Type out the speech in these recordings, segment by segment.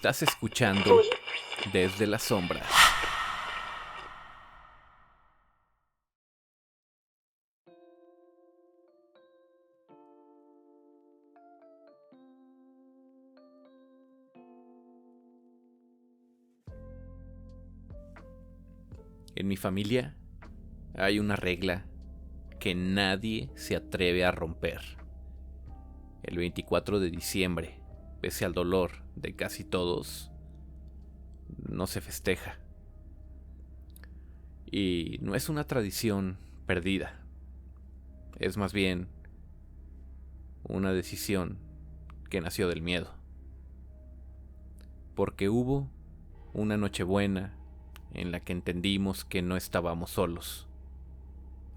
Estás escuchando Desde las Sombras. En mi familia hay una regla que nadie se atreve a romper. El 24 de diciembre, pese al dolor de casi todos, no se festeja. Y no es una tradición perdida. Es más bien una decisión que nació del miedo. Porque hubo una Nochebuena en la que entendimos que no estábamos solos,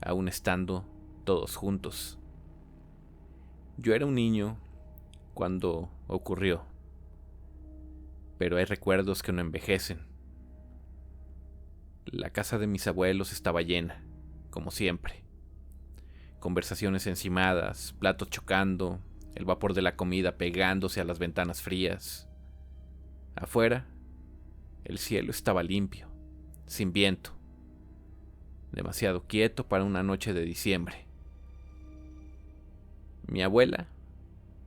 aún estando todos juntos. Yo era un niño cuando ocurrió, pero hay recuerdos que no envejecen. La casa de mis abuelos estaba llena, como siempre. Conversaciones encimadas, platos chocando, el vapor de la comida pegándose a las ventanas frías. Afuera, el cielo estaba limpio, sin viento, demasiado quieto para una noche de diciembre. Mi abuela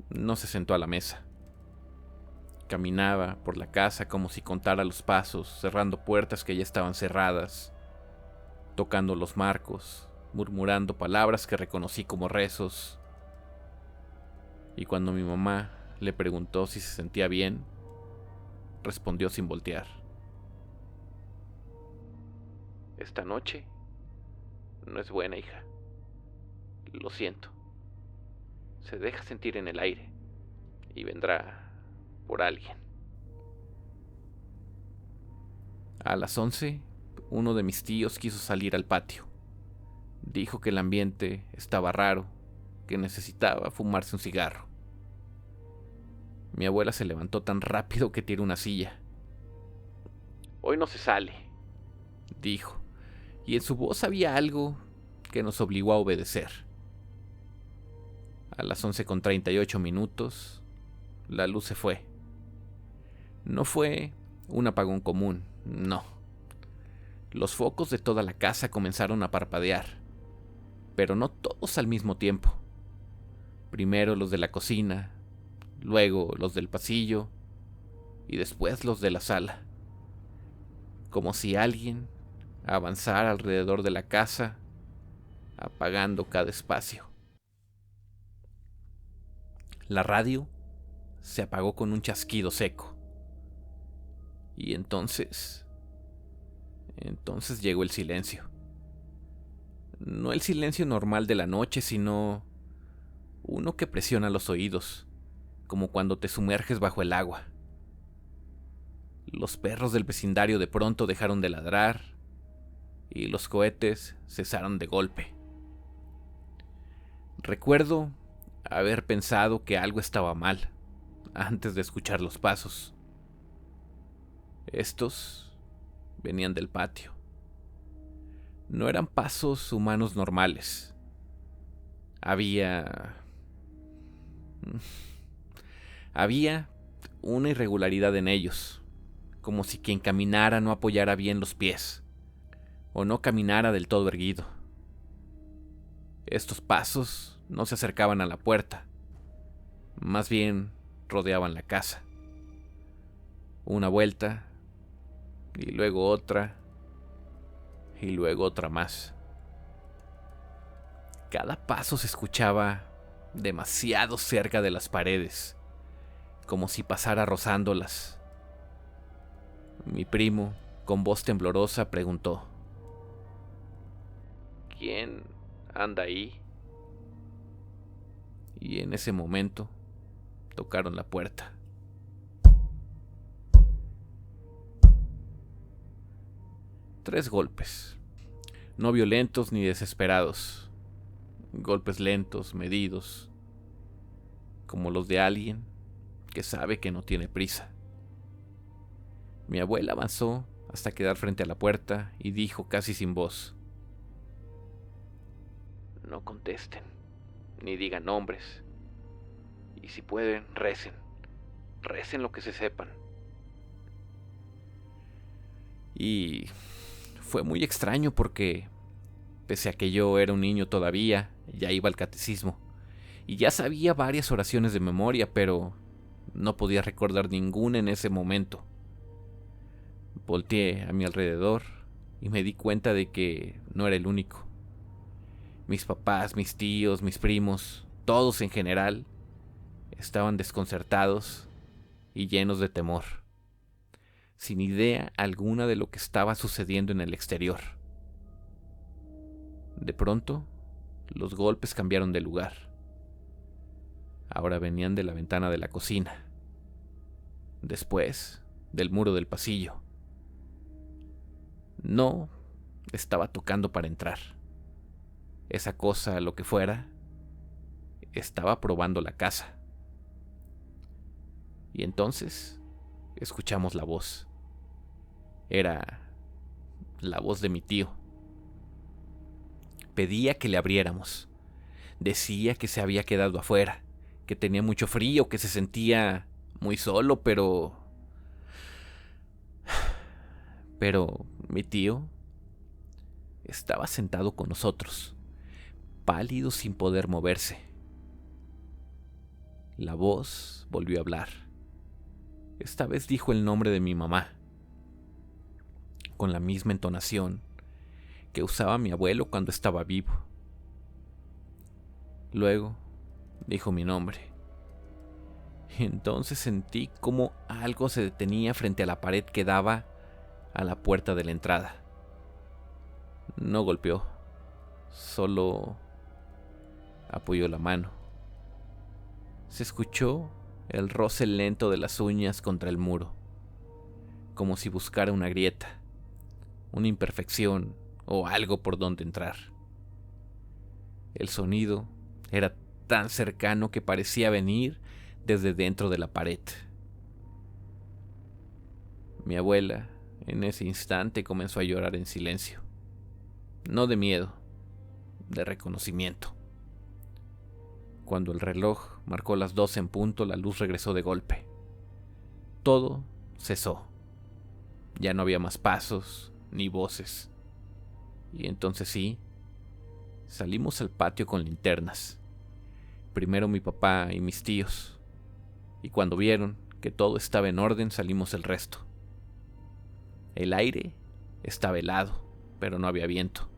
no se sentó a la mesa. Caminaba por la casa como si contara los pasos, cerrando puertas que ya estaban cerradas, tocando los marcos, murmurando palabras que reconocí como rezos. Y cuando mi mamá le preguntó si se sentía bien, respondió sin voltear: esta noche no es buena, hija. Lo siento. Se deja sentir en el aire y vendrá por alguien. A las 11, uno de mis tíos quiso salir al patio. Dijo que el ambiente estaba raro, que necesitaba fumarse un cigarro. Mi abuela se levantó tan rápido que tiró una silla. Hoy no se sale, dijo, y en su voz había algo que nos obligó a obedecer. A las 11:38, la luz se fue. No fue un apagón común, no. Los focos de toda la casa comenzaron a parpadear, pero no todos al mismo tiempo. Primero los de la cocina, luego los del pasillo y después los de la sala. Como si alguien avanzara alrededor de la casa, apagando cada espacio. La radio se apagó con un chasquido seco. Y entonces llegó el silencio. No el silencio normal de la noche, sino uno que presiona los oídos, como cuando te sumerges bajo el agua. Los perros del vecindario de pronto dejaron de ladrar y los cohetes cesaron de golpe. Recuerdo haber pensado que algo estaba mal antes de escuchar los pasos. Estos venían del patio. No eran pasos humanos normales. Había una irregularidad en ellos, como si quien caminara no apoyara bien los pies, o no caminara del todo erguido. Estos pasos no se acercaban a la puerta, más bien rodeaban la casa. Una vuelta, y luego otra, y luego otra más. Cada paso se escuchaba demasiado cerca de las paredes, como si pasara rozándolas. Mi primo, con voz temblorosa, preguntó: ¿quién anda ahí? Y en ese momento tocaron la puerta. Tres golpes, no violentos ni desesperados. Golpes lentos, medidos, como los de alguien que sabe que no tiene prisa. Mi abuela avanzó hasta quedar frente a la puerta y dijo casi sin voz: no contesten, ni digan nombres. Y si pueden, recen lo que se sepan. Y fue muy extraño porque, pese a que yo era un niño todavía, ya iba al catecismo y ya sabía varias oraciones de memoria, pero no podía recordar ninguna en ese momento. Volteé a mi alrededor y me di cuenta de que no era el único. Mis papás, mis tíos, mis primos, todos en general, estaban desconcertados y llenos de temor, sin idea alguna de lo que estaba sucediendo en el exterior. De pronto, los golpes cambiaron de lugar. Ahora venían de la ventana de la cocina. Después, del muro del pasillo. No estaba tocando para entrar. Esa cosa, lo que fuera, estaba probando la casa. Y entonces, escuchamos la voz. Era la voz de mi tío. Pedía que le abriéramos. Decía que se había quedado afuera, que tenía mucho frío, que se sentía muy solo, pero mi tío estaba sentado con nosotros, pálido sin poder moverse. La voz volvió a hablar. Esta vez dijo el nombre de mi mamá, con la misma entonación que usaba mi abuelo cuando estaba vivo. Luego dijo mi nombre. Y entonces sentí como algo se detenía frente a la pared que daba a la puerta de la entrada. No golpeó, solo apoyó la mano. Se escuchó el roce lento de las uñas contra el muro, como si buscara una grieta, una imperfección o algo por donde entrar. El sonido era tan cercano que parecía venir desde dentro de la pared. Mi abuela, en ese instante, comenzó a llorar en silencio. No de miedo, de reconocimiento. Cuando el reloj marcó las 12 en punto, la luz regresó de golpe. Todo cesó. Ya no había más pasos ni voces. Y entonces sí, salimos al patio con linternas. Primero mi papá y mis tíos. Y cuando vieron que todo estaba en orden, salimos el resto. El aire estaba helado, pero no había viento.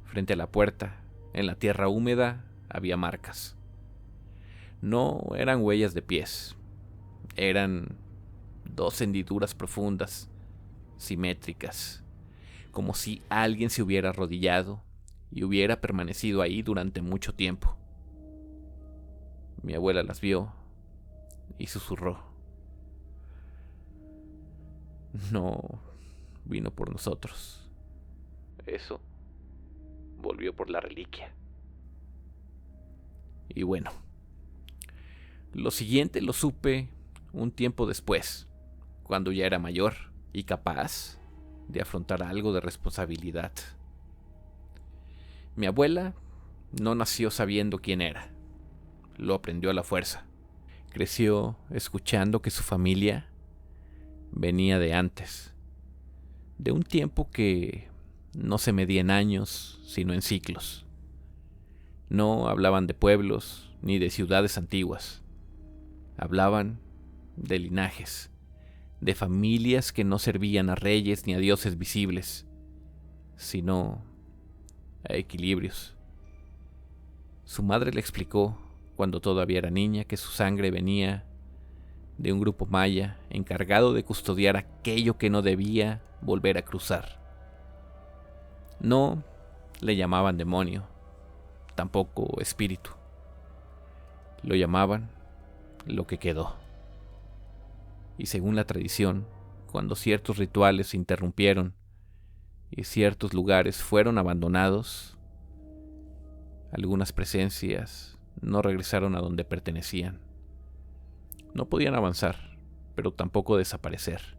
Frente a la puerta, en la tierra húmeda, había marcas. No eran huellas de pies. Eran 2 hendiduras profundas, simétricas, como si alguien se hubiera arrodillado y hubiera permanecido ahí durante mucho tiempo. Mi abuela las vio y susurró. No vino por nosotros. Eso volvió por la reliquia. Y bueno, lo siguiente lo supe un tiempo después, cuando ya era mayor y capaz de afrontar algo de responsabilidad. Mi abuela no nació sabiendo quién era. Lo aprendió a la fuerza. Creció escuchando que su familia venía de antes, de un tiempo que no se medía en años, sino en siglos. No hablaban de pueblos ni de ciudades antiguas. Hablaban de linajes, de familias que no servían a reyes ni a dioses visibles, sino a equilibrios. Su madre le explicó, cuando todavía era niña, que su sangre venía de un grupo maya encargado de custodiar aquello que no debía volver a cruzar. No le llamaban demonio, tampoco espíritu. Lo llamaban lo que quedó. Y según la tradición, cuando ciertos rituales se interrumpieron y ciertos lugares fueron abandonados, algunas presencias no regresaron a donde pertenecían. No podían avanzar, pero tampoco desaparecer.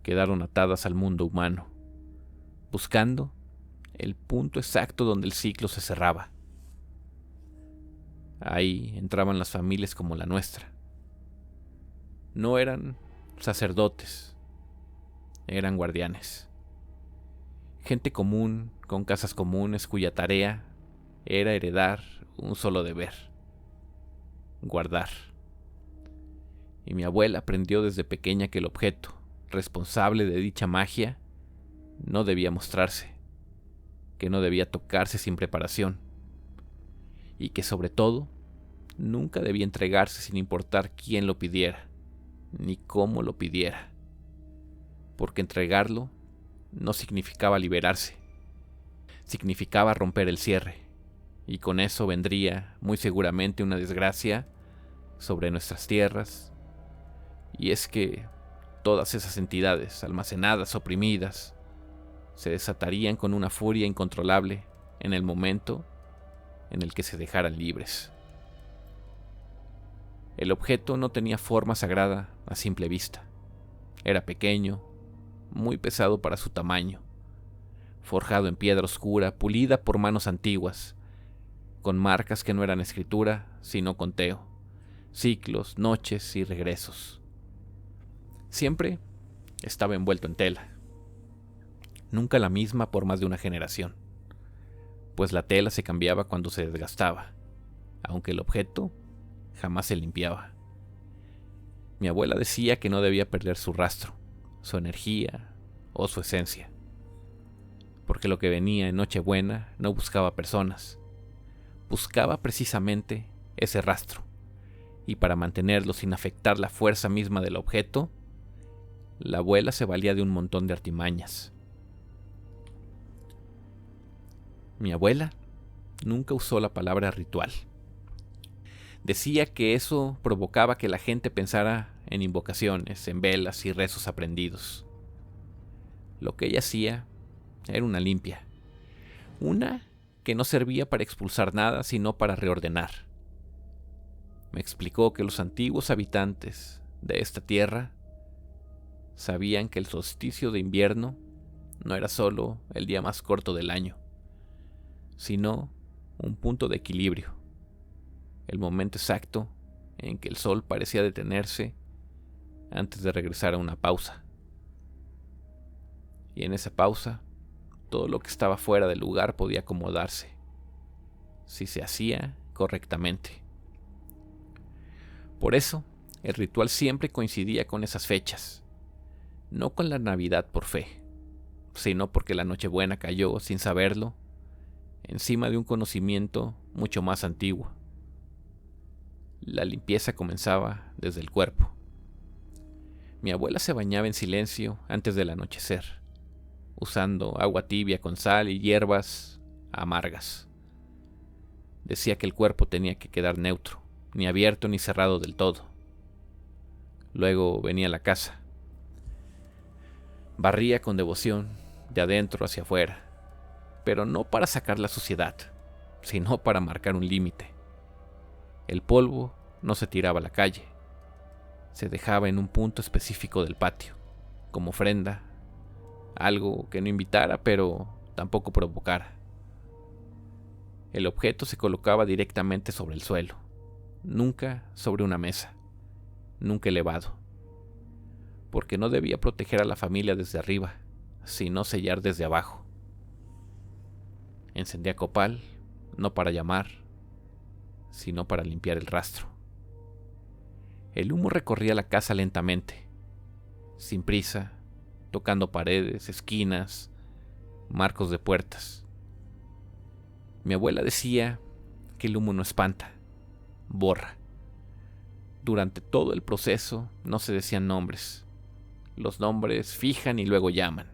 Quedaron atadas al mundo humano, buscando el punto exacto donde el ciclo se cerraba. Ahí entraban las familias como la nuestra. No eran sacerdotes, eran guardianes. Gente común, con casas comunes, cuya tarea era heredar un solo deber: guardar. Y mi abuela aprendió desde pequeña que el objeto responsable de dicha magia no debía mostrarse, que no debía tocarse sin preparación, y que sobre todo nunca debía entregarse sin importar quién lo pidiera, ni cómo lo pidiera, porque entregarlo no significaba liberarse, significaba romper el cierre, y con eso vendría muy seguramente una desgracia sobre nuestras tierras. Y es que todas esas entidades almacenadas, oprimidas, se desatarían con una furia incontrolable en el momento en el que se dejaran libres. El objeto no tenía forma sagrada a simple vista. Era pequeño, muy pesado para su tamaño, forjado en piedra oscura, pulida por manos antiguas, con marcas que no eran escritura, sino conteo, ciclos, noches y regresos. Siempre estaba envuelto en tela, nunca la misma por más de una generación, pues la tela se cambiaba cuando se desgastaba, aunque el objeto jamás se limpiaba. Mi abuela decía que no debía perder su rastro, su energía o su esencia, porque lo que venía en Nochebuena no buscaba personas, buscaba precisamente ese rastro, y para mantenerlo sin afectar la fuerza misma del objeto, la abuela se valía de un montón de artimañas. Mi abuela nunca usó la palabra ritual. Decía que eso provocaba que la gente pensara en invocaciones, en velas y rezos aprendidos. Lo que ella hacía era una limpia, una que no servía para expulsar nada, sino para reordenar. Me explicó que los antiguos habitantes de esta tierra sabían que el solsticio de invierno no era solo el día más corto del año, sino un punto de equilibrio, el momento exacto en que el sol parecía detenerse antes de regresar a una pausa. Y en esa pausa, todo lo que estaba fuera del lugar podía acomodarse, si se hacía correctamente. Por eso, el ritual siempre coincidía con esas fechas, no con la Navidad por fe, sino porque la Nochebuena cayó, sin saberlo, encima de un conocimiento mucho más antiguo. La limpieza comenzaba desde el cuerpo. Mi abuela se bañaba en silencio antes del anochecer, usando agua tibia con sal y hierbas amargas. Decía que el cuerpo tenía que quedar neutro, ni abierto ni cerrado del todo. Luego venía la casa. Barría con devoción, de adentro hacia afuera, pero no para sacar la suciedad, sino para marcar un límite. El polvo no se tiraba a la calle, se dejaba en un punto específico del patio, como ofrenda, algo que no invitara, pero tampoco provocara. El objeto se colocaba directamente sobre el suelo, nunca sobre una mesa, nunca elevado, porque no debía proteger a la familia desde arriba, sino sellar desde abajo. Encendía copal, no para llamar, sino para limpiar el rastro. El humo recorría la casa lentamente, sin prisa, tocando paredes, esquinas, marcos de puertas. Mi abuela decía que el humo no espanta, borra. Durante todo el proceso no se decían nombres. Los nombres fijan y luego llaman.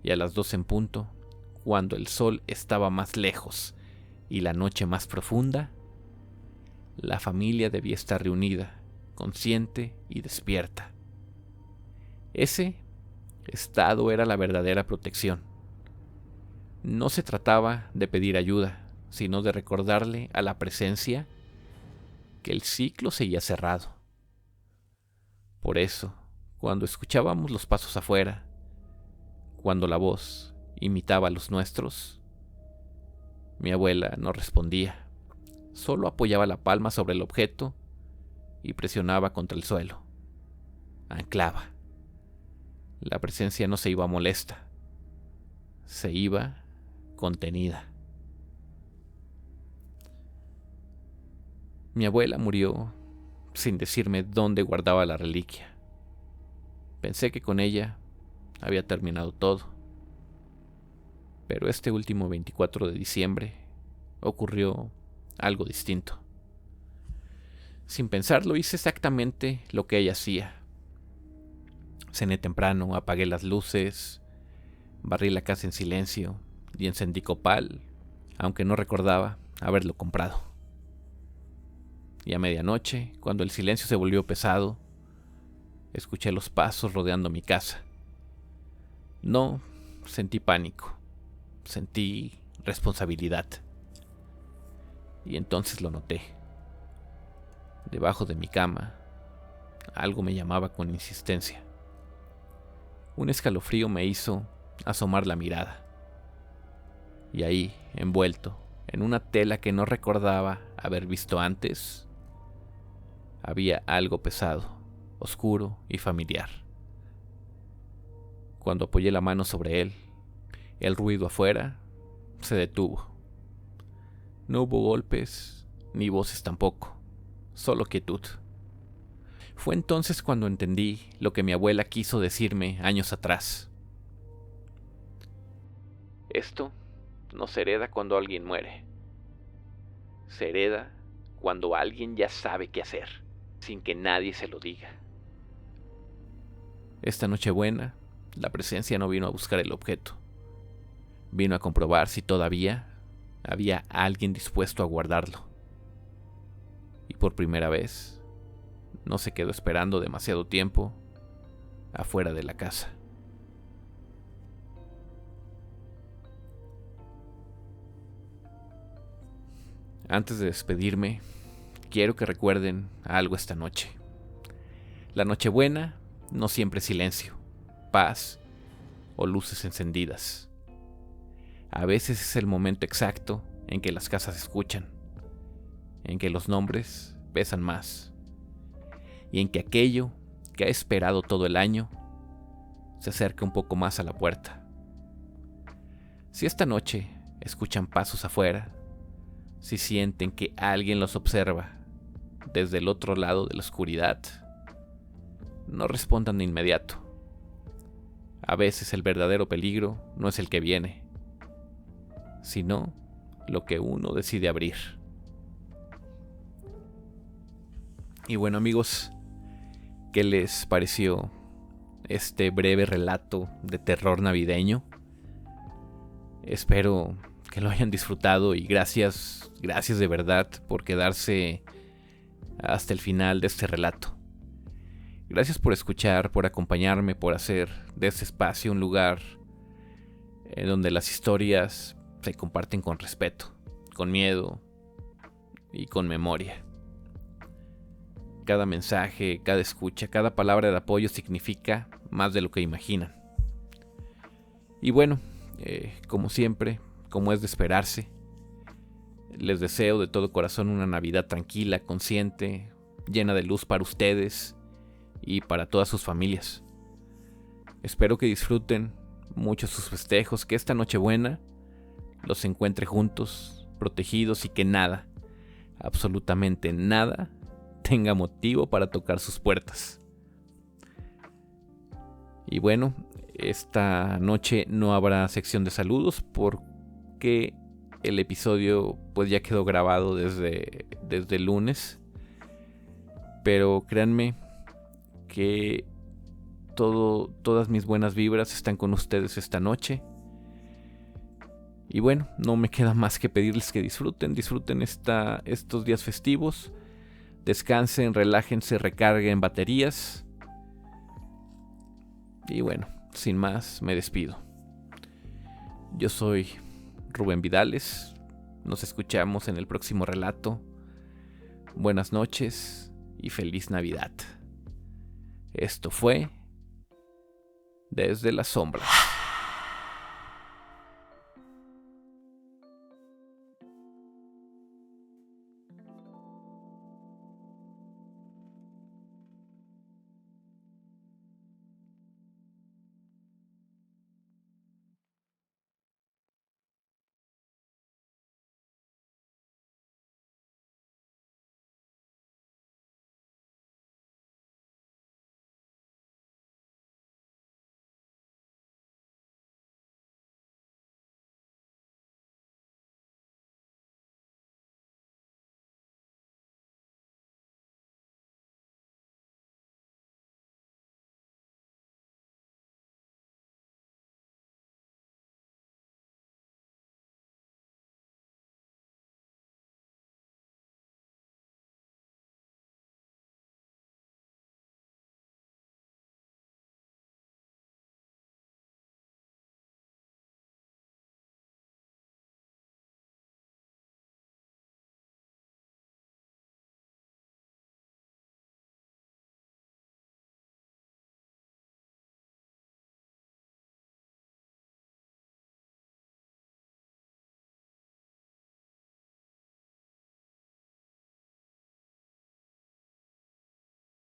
Y a las 2 en punto, cuando el sol estaba más lejos y la noche más profunda, la familia debía estar reunida, consciente y despierta. Ese estado era la verdadera protección. No se trataba de pedir ayuda, sino de recordarle a la presencia que el ciclo seguía cerrado. Por eso, cuando escuchábamos los pasos afuera, cuando la voz imitaba a los nuestros, mi abuela no respondía, solo apoyaba la palma sobre el objeto y presionaba contra el suelo. Anclaba. La presencia no se iba molesta, se iba contenida. Mi abuela murió sin decirme dónde guardaba la reliquia. Pensé que con ella había terminado todo. Pero este último 24 de diciembre ocurrió algo distinto. Sin pensarlo, hice exactamente lo que ella hacía. Cené temprano, apagué las luces, barrí la casa en silencio y encendí copal, aunque no recordaba haberlo comprado. Y a medianoche, cuando el silencio se volvió pesado, escuché los pasos rodeando mi casa. No sentí pánico, sentí responsabilidad. Y entonces lo noté. Debajo de mi cama, algo me llamaba con insistencia. Un escalofrío me hizo asomar la mirada. Y ahí, envuelto en una tela que no recordaba haber visto antes, había algo pesado, oscuro y familiar. Cuando apoyé la mano sobre él, el ruido afuera se detuvo. No hubo golpes ni voces tampoco, solo quietud. Fue entonces cuando entendí lo que mi abuela quiso decirme años atrás. Esto no se hereda cuando alguien muere. Se hereda cuando alguien ya sabe qué hacer, sin que nadie se lo diga. Esta Nochebuena, la presencia no vino a buscar el objeto. Vino a comprobar si todavía había alguien dispuesto a guardarlo. Y por primera vez, no se quedó esperando demasiado tiempo afuera de la casa. Antes de despedirme, quiero que recuerden algo esta noche. La Nochebuena no siempre es silencio, paz o luces encendidas. A veces es el momento exacto en que las casas escuchan, en que los nombres pesan más y en que aquello que ha esperado todo el año se acerca un poco más a la puerta. Si esta noche escuchan pasos afuera, si sienten que alguien los observa desde el otro lado de la oscuridad, no respondan de inmediato. A veces el verdadero peligro no es el que viene, sino lo que uno decide abrir. Y bueno, amigos, ¿qué les pareció este breve relato de terror navideño? Espero que lo hayan disfrutado y gracias de verdad por quedarse hasta el final de este relato. Gracias por escuchar, por acompañarme, por hacer de este espacio un lugar en donde las historias se comparten con respeto, con miedo y con memoria. Cada mensaje, cada escucha, cada palabra de apoyo significa más de lo que imaginan. Y bueno, como siempre, como es de esperarse, les deseo de todo corazón una Navidad tranquila, consciente, llena de luz para ustedes y para todas sus familias. Espero que disfruten mucho sus festejos, que esta Nochebuena los encuentre juntos, protegidos y que nada, absolutamente nada, tenga motivo para tocar sus puertas. Y bueno, esta noche no habrá sección de saludos porque el episodio pues ya quedó grabado desde el lunes. Pero créanme que todas mis buenas vibras están con ustedes esta noche. Y bueno, no me queda más que pedirles que disfruten estos días festivos. Descansen, relájense, recarguen baterías. Y bueno, sin más, me despido. Yo soy Rubén Vidales. Nos escuchamos en el próximo relato. Buenas noches y feliz Navidad. Esto fue Desde la Sombra.